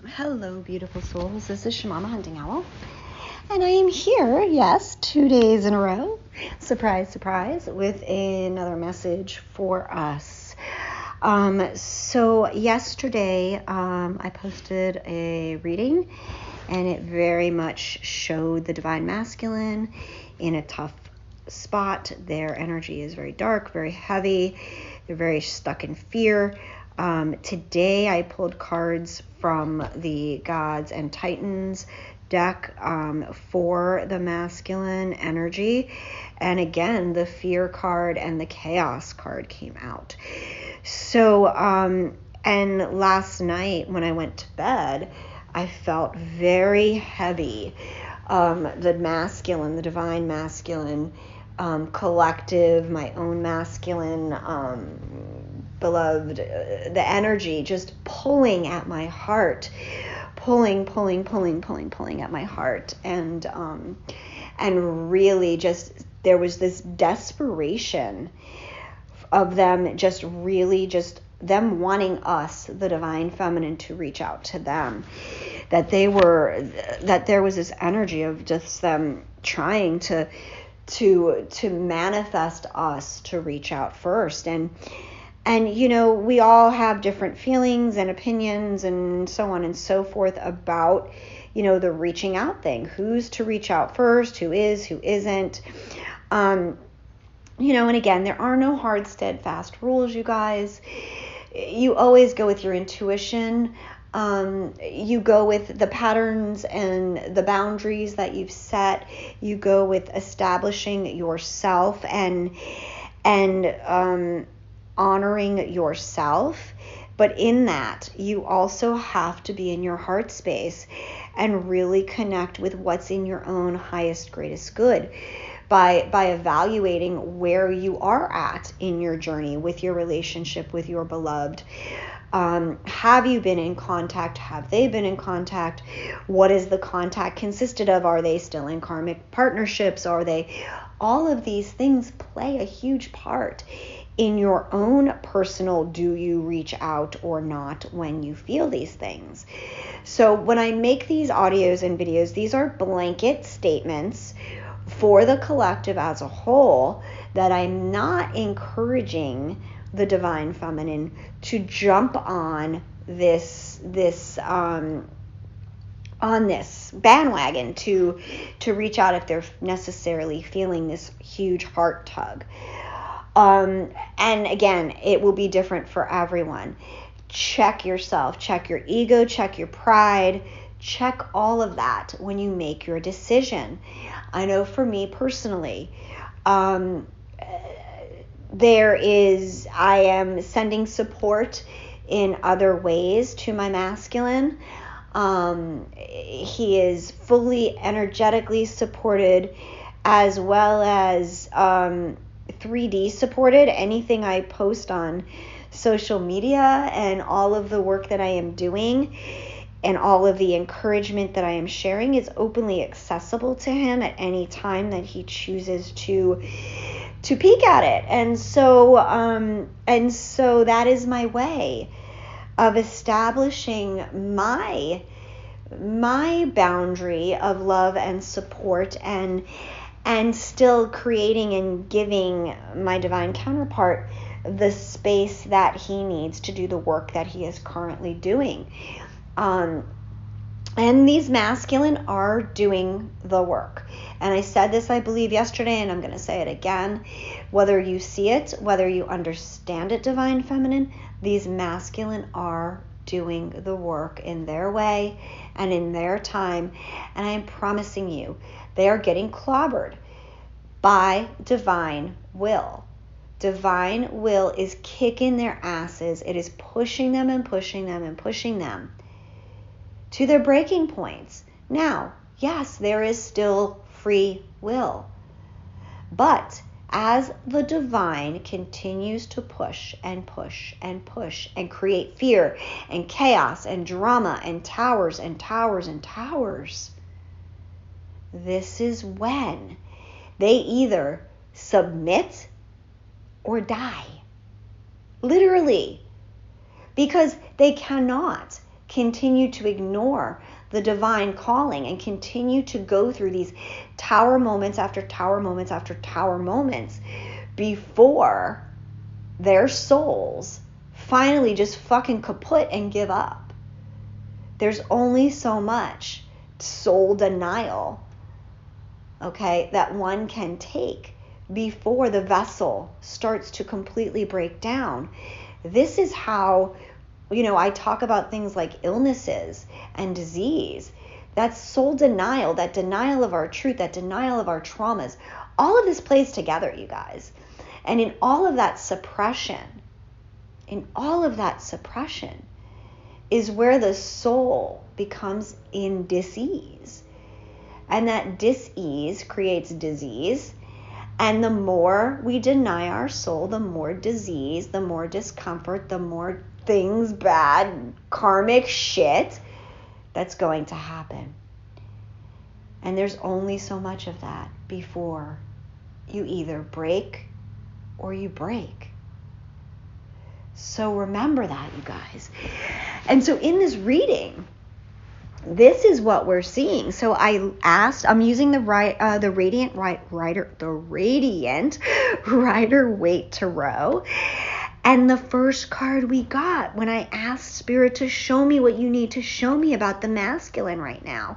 Hello, beautiful souls. This is Shamama Hunting Owl. And I am here, yes, 2 days in a row, surprise, surprise, with another message for us. So yesterday, I posted a reading, and it very much showed the Divine Masculine in a tough spot. Their energy is very dark, very heavy. They're very stuck in fear. Today I pulled cards from the Gods and Titans deck for the masculine energy. And again, the fear card and the chaos card came out. So, and last night when I went to bed, I felt very heavy. The masculine, the divine masculine, collective, my own masculine, beloved, the energy just pulling at my heart, pulling at my heart, and really just there was this desperation of them, just really just them wanting us, the divine feminine, to reach out to them, that there was this energy of just them trying to manifest us to reach out first. And you know, we all have different feelings and opinions and so on and so forth about, you know, the reaching out thing. Who's to reach out first? Who is? Who isn't? You know, and again, there are no hard, steadfast rules, you guys. You always go with your intuition. You go with the patterns and the boundaries that you've set. You go with establishing yourself and honoring yourself. But in that, you also have to be in your heart space and really connect with what's in your own highest, greatest good by evaluating where you are at in your journey with your relationship with your beloved. Have you been in contact? Have they been in contact? What is the contact consisted of? Are they still in karmic partnerships? Are they? All of these things play a huge part in your own personal, do you reach out or not when you feel these things? So when I make these audios and videos, these are blanket statements for the collective as a whole, that I'm not encouraging the divine feminine to jump on this bandwagon to reach out if they're necessarily feeling this huge heart tug. And again, it will be different for everyone. Check yourself, check your ego, check your pride, check all of that when you make your decision. I know for me personally, I am sending support in other ways to my masculine. He is fully energetically supported, as well as 3D supported. Anything I post on social media and all of the work that I am doing and all of the encouragement that I am sharing is openly accessible to him at any time that he chooses to peek at it. And so that is my way of establishing my boundary of love and support, and still creating and giving my divine counterpart the space that he needs to do the work that he is currently doing. And these masculine are doing the work. And I said this, I believe, yesterday, and I'm going to say it again. Whether you see it, whether you understand it, divine feminine, these masculine are doing the work in their way and in their time. And I am promising you, they are getting clobbered by divine will. Divine will is kicking their asses. It is pushing them and pushing them and pushing them to their breaking points. Now, yes, there is still free will. But as the divine continues to push and push and push and create fear and chaos and drama and towers and towers and towers, this is when they either submit or die. Literally. Because they cannot continue to ignore the divine calling and continue to go through these tower moments after tower moments after tower moments before their souls finally just fucking kaput and give up. There's only so much soul denial, okay, that one can take before the vessel starts to completely break down. This is how, I talk about things like illnesses and disease. That's soul denial, that denial of our truth, that denial of our traumas. All of this plays together, you guys. And in all of that suppression is where the soul becomes in dis-ease. And that dis-ease creates disease. And the more we deny our soul, the more disease, the more discomfort, the more things, bad, karmic shit that's going to happen. And there's only so much of that before you either break or you break. So remember that, you guys. And so in this reading, this is what we're seeing. So I'm using the Radiant Rider-Waite Tarot. And the first card we got when I asked Spirit to show me what you need to show me about the masculine right now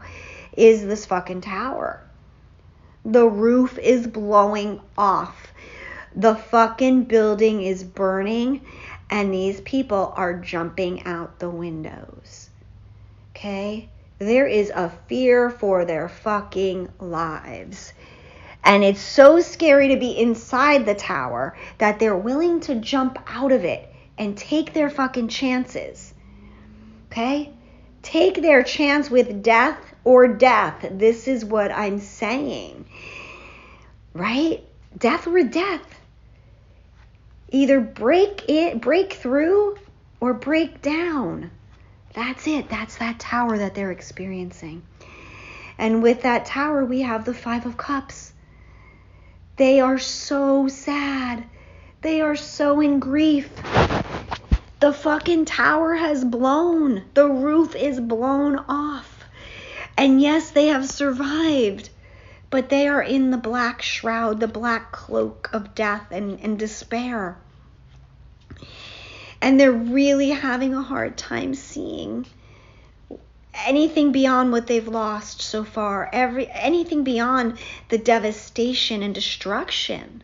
is this fucking tower. The roof is blowing off. The fucking building is burning. And these people are jumping out the windows. Okay? There is a fear for their fucking lives. And it's so scary to be inside the tower that they're willing to jump out of it and take their fucking chances. Okay? Take their chance with death or death. This is what I'm saying. Right? Death or death. Either break through or break down. That's it. That's that tower that they're experiencing. And with that tower, we have the Five of Cups. They are so sad. They are so in grief. The fucking tower has blown. The roof is blown off. And yes, they have survived. But they are in the black shroud, the black cloak of death and despair. And they're really having a hard time seeing anything beyond what they've lost so far. Anything beyond the devastation and destruction.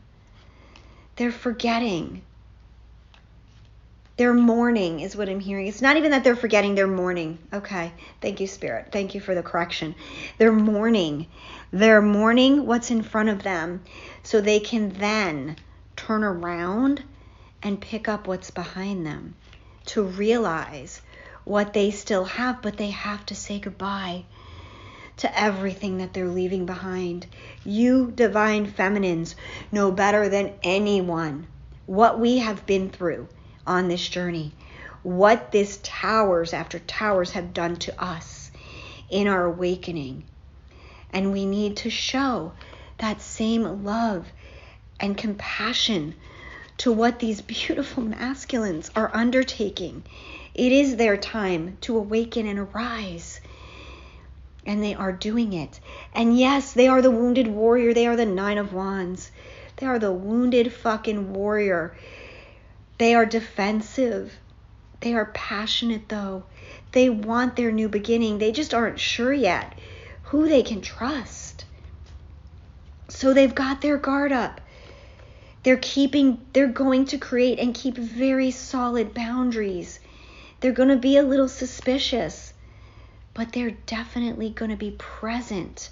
They're forgetting. They're mourning is what I'm hearing. It's not even that they're forgetting, they're mourning. Okay, thank you, Spirit. Thank you for the correction. They're mourning. They're mourning what's in front of them so they can then turn around and pick up what's behind them to realize what they still have, but they have to say goodbye to everything that they're leaving behind. You divine feminines know better than anyone what we have been through on this journey, what this towers after towers have done to us in our awakening. And we need to show that same love and compassion to what these beautiful masculines are undertaking. It is their time to awaken and arise. And they are doing it. And yes, they are the wounded warrior. They are the Nine of Wands. They are the wounded fucking warrior. They are defensive. They are passionate though. They want their new beginning. They just aren't sure yet who they can trust. So they've got their guard up. They're going to create and keep very solid boundaries. They're going to be a little suspicious, but they're definitely going to be present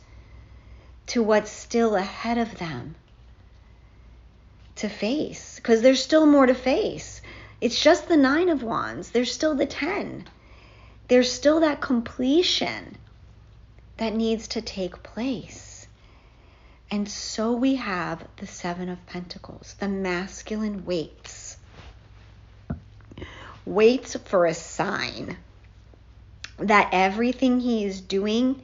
to what's still ahead of them to face, because there's still more to face. It's just the Nine of Wands. There's still the 10. There's still that completion that needs to take place. And so we have the Seven of Pentacles. The masculine waits for a sign that everything he is doing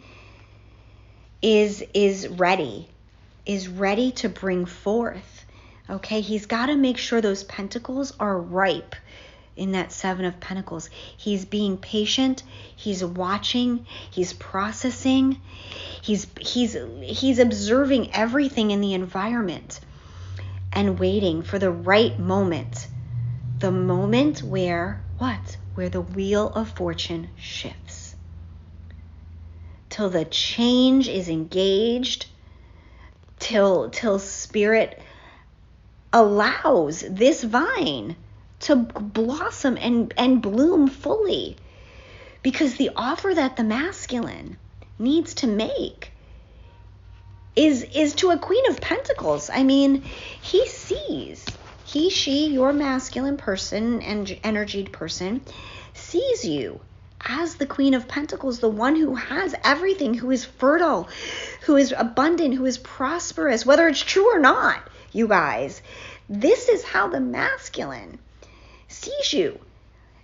is ready to bring forth. Okay, he's got to make sure those pentacles are ripe in that Seven of Pentacles. He's being patient. He's watching. He's processing. He's observing everything in the environment and waiting for the right moment. The moment where what? Where the wheel of fortune shifts. Till the change is engaged. Till spirit allows this vine to blossom and bloom fully. Because the offer that the masculine needs to make is to a Queen of Pentacles. I mean, he sees, she, your masculine person and energied person, sees you as the Queen of Pentacles, the one who has everything, who is fertile, who is abundant, who is prosperous, whether it's true or not, you guys. This is how the masculine sees you.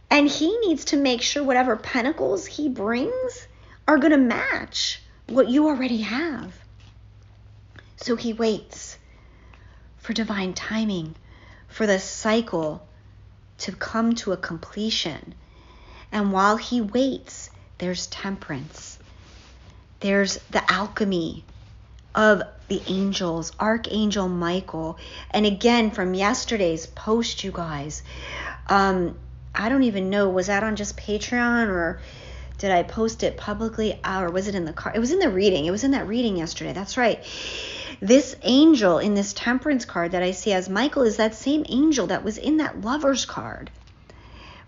And he needs to make sure whatever pentacles he brings are going to match what you already have. So he waits for divine timing, for the cycle to come to a completion. And while he waits, there's temperance. There's the alchemy of the angels, Archangel Michael. And again, from yesterday's post, you guys, I don't even know, was that on just Patreon or did I post it publicly, or was it in the card? It was in the reading. It was in that reading yesterday. That's right. This angel in this temperance card that I see as Michael is that same angel that was in that Lovers card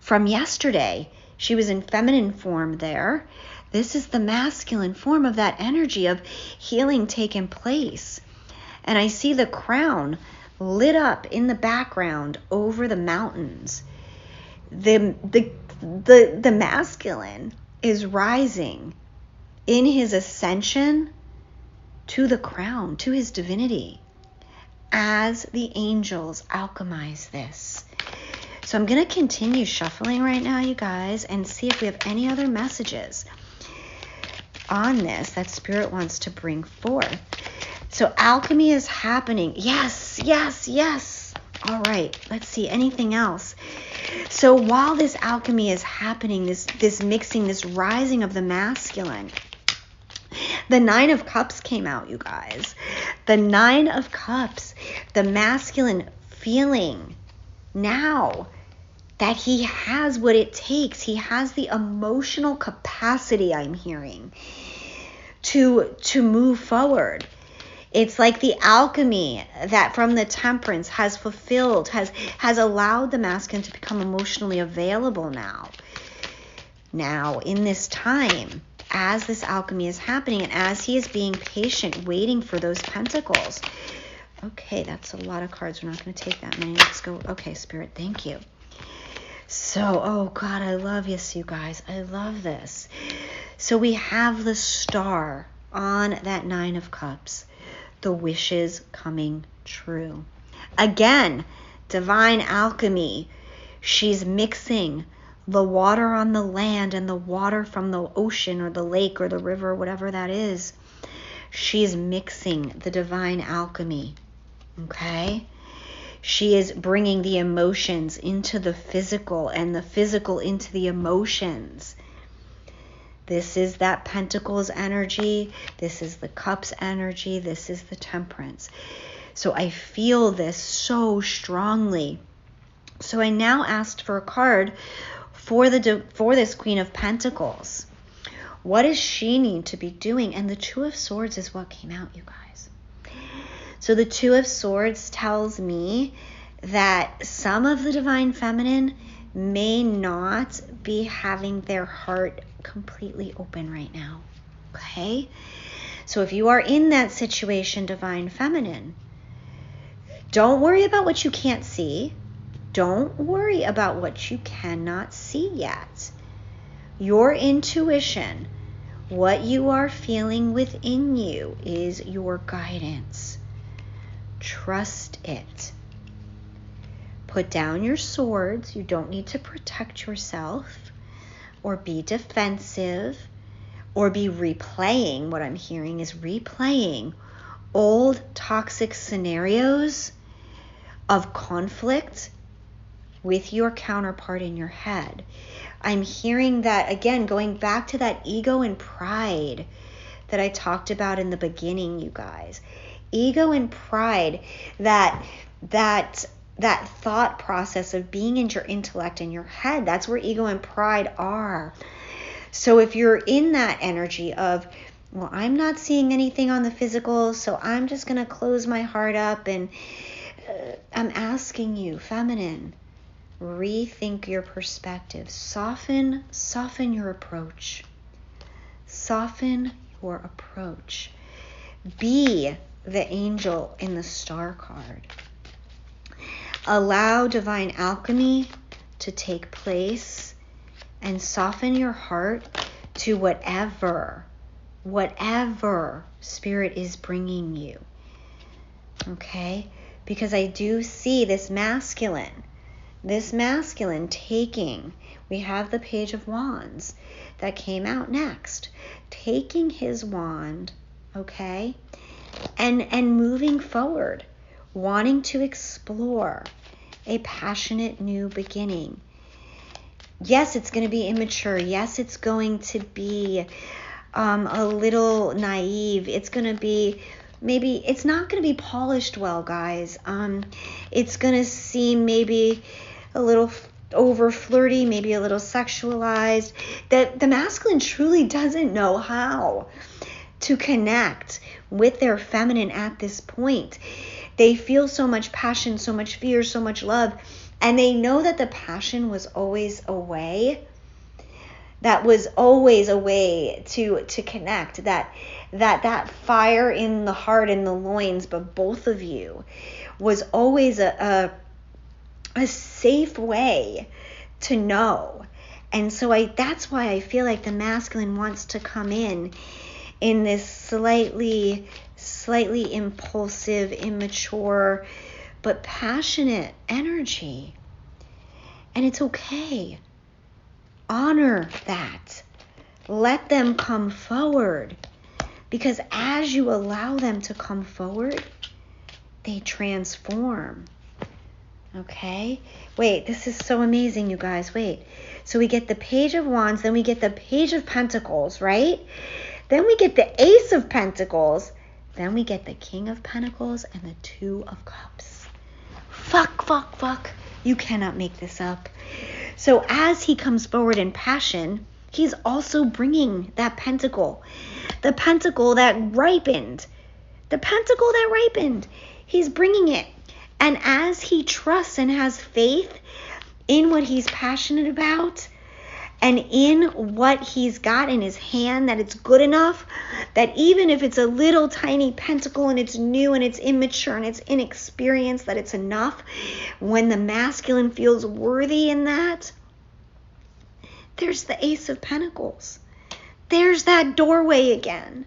from yesterday. She was in feminine form there. This is the masculine form of that energy of healing taking place. And I see the crown lit up in the background over the mountains. The masculine is rising in his ascension to the crown, to his divinity, as the angels alchemize this. So I'm going to continue shuffling right now, you guys, and see if we have any other messages on this that Spirit wants to bring forth. So alchemy is happening. Yes, yes, yes. All right, let's see. Anything else? So while this alchemy is happening, this mixing, this rising of the masculine, the Nine of Cups came out, you guys. The Nine of Cups, the masculine feeling now that he has what it takes. He has the emotional capacity, I'm hearing, to move forward. It's like the alchemy that from the temperance has fulfilled, has allowed the masculine to become emotionally available now. Now, in this time, as this alchemy is happening and as he is being patient, waiting for those pentacles. Okay, that's a lot of cards. We're not going to take that many. Let's go. Okay, Spirit, thank you. So, oh God, I love this, you guys. I love this. So we have the star on that Nine of Cups. The wishes coming true. Again, divine alchemy. She's mixing the water on the land and the water from the ocean or the lake or the river, whatever that is. She's mixing the divine alchemy. Okay? She is bringing the emotions into the physical and the physical into the emotions. This is that Pentacles energy. This is the Cups energy. This is the Temperance. So I feel this so strongly. So I now asked for a card for this Queen of Pentacles. What does she need to be doing? And the Two of Swords is what came out, you guys. So the Two of Swords tells me that some of the Divine Feminine may not be having their heart completely open right now. Okay? So if you are in that situation, Divine Feminine, don't worry about what you can't see. Don't worry about what you cannot see yet. Your intuition, what you are feeling within you, is your guidance. Trust it. Put down your swords. You don't need to protect yourself or be defensive or be replaying. What I'm hearing is replaying old toxic scenarios of conflict with your counterpart in your head. I'm hearing that, again, going back to that ego and pride that I talked about in the beginning, you guys. Ego and pride, that thought process of being in your intellect in your head, that's where ego and pride are. So if you're in that energy of, well, I'm not seeing anything on the physical, so I'm just going to close my heart up, and I'm asking you, feminine, rethink your perspective. Soften your approach. Soften your approach. Be the angel in the star card. Allow divine alchemy to take place and soften your heart to whatever spirit is bringing you. Okay? Because I do see this masculine taking, we have the Page of Wands that came out next, taking his wand, okay, and moving forward, wanting to explore a passionate new beginning. Yes, it's going to be immature. Yes, it's going to be a little naive. It's going to be, maybe it's not going to be polished well, guys. It's going to seem maybe a little over flirty, maybe a little sexualized. That the masculine truly doesn't know how to connect with their feminine at this point. They feel so much passion, so much fear, so much love, and they know that the passion was always a way. That was always a way to connect. That fire in the heart and the loins, but both of you, was always a safe way to know. And so that's why I feel like the masculine wants to come in this slightly impulsive, immature, but passionate energy. And it's okay. Honor that. Let them come forward. Because as you allow them to come forward, they transform. Okay? Wait, this is so amazing, you guys. Wait. So we get the Page of Wands, then we get the Page of Pentacles, right? Then we get the Ace of Pentacles. Then we get the King of Pentacles and the Two of Cups. Fuck. You cannot make this up. So as he comes forward in passion, he's also bringing that pentacle. The pentacle that ripened. He's bringing it. And as he trusts and has faith in what he's passionate about, and in what he's got in his hand, that it's good enough, that even if it's a little tiny pentacle and it's new and it's immature and it's inexperienced, that it's enough. When the masculine feels worthy in that, there's the Ace of Pentacles. There's that doorway again.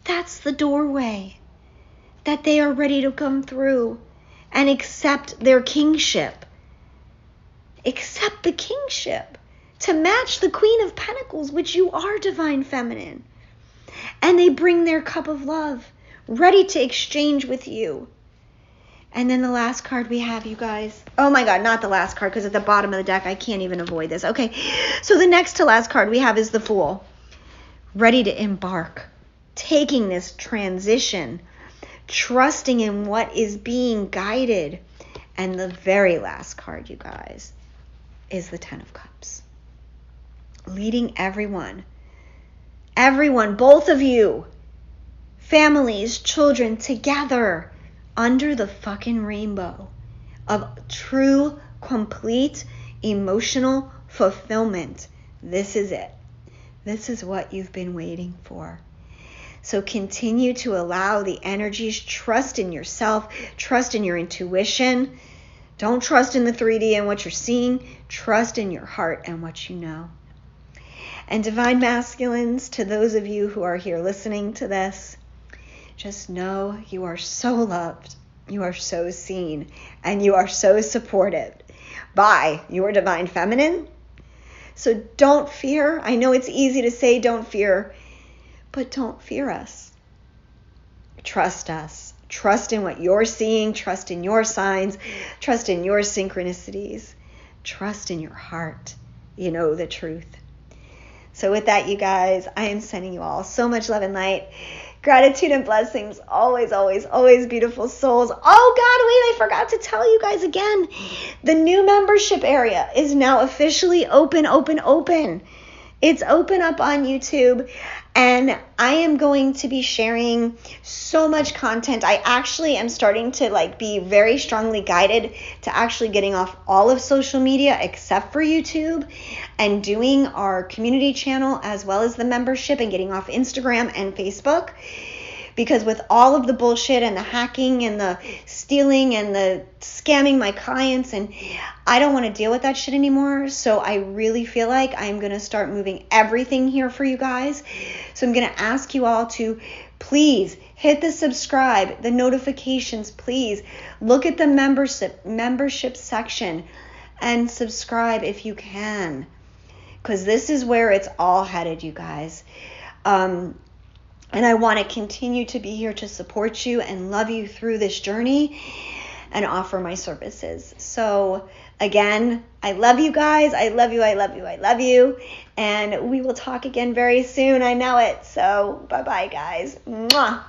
That's the doorway that they are ready to come through and accept their kingship. Accept the kingship. To match the Queen of Pentacles, which you are, divine feminine. And they bring their cup of love, ready to exchange with you. And then the last card we have, you guys. Oh my God, not the last card, because at the bottom of the deck, I can't even avoid this. Okay, so the next to last card we have is the Fool. Ready to embark. Taking this transition. Trusting in what is being guided. And the very last card, you guys, is the Ten of Cups. Leading everyone, both of you, families, children, together under the fucking rainbow of true, complete, emotional fulfillment. This is it. This is what you've been waiting for. So continue to allow the energies, trust in yourself, trust in your intuition. Don't trust in the 3D and what you're seeing. Trust in your heart and what you know. And divine masculines, to those of you who are here listening to this, just know you are so loved, you are so seen, and you are so supported by your divine feminine. So don't fear. I know it's easy to say don't fear, but don't fear us. Trust us. Trust in what you're seeing. Trust in your signs. Trust in your synchronicities. Trust in your heart. You know the truth. So with that, you guys, I am sending you all so much love and light. Gratitude and blessings. Always, always, always beautiful souls. Oh, God, wait, I forgot to tell you guys again. The new membership area is now officially open. It's open up on YouTube, and I am going to be sharing so much content. I actually am starting to be very strongly guided to actually getting off all of social media except for YouTube, and doing our community channel as well as the membership, and getting off Instagram and Facebook. Because with all of the bullshit and the hacking and the stealing and the scamming my clients, and I don't want to deal with that shit anymore. So I really feel like I'm going to start moving everything here for you guys. So I'm going to ask you all to please hit the subscribe, the notifications, please look at the membership section and subscribe if you can. Because this is where it's all headed, you guys. And I want to continue to be here to support you and love you through this journey and offer my services. So again, I love you guys. I love you. I love you. I love you. And we will talk again very soon. I know it. So bye-bye, guys. Mwah.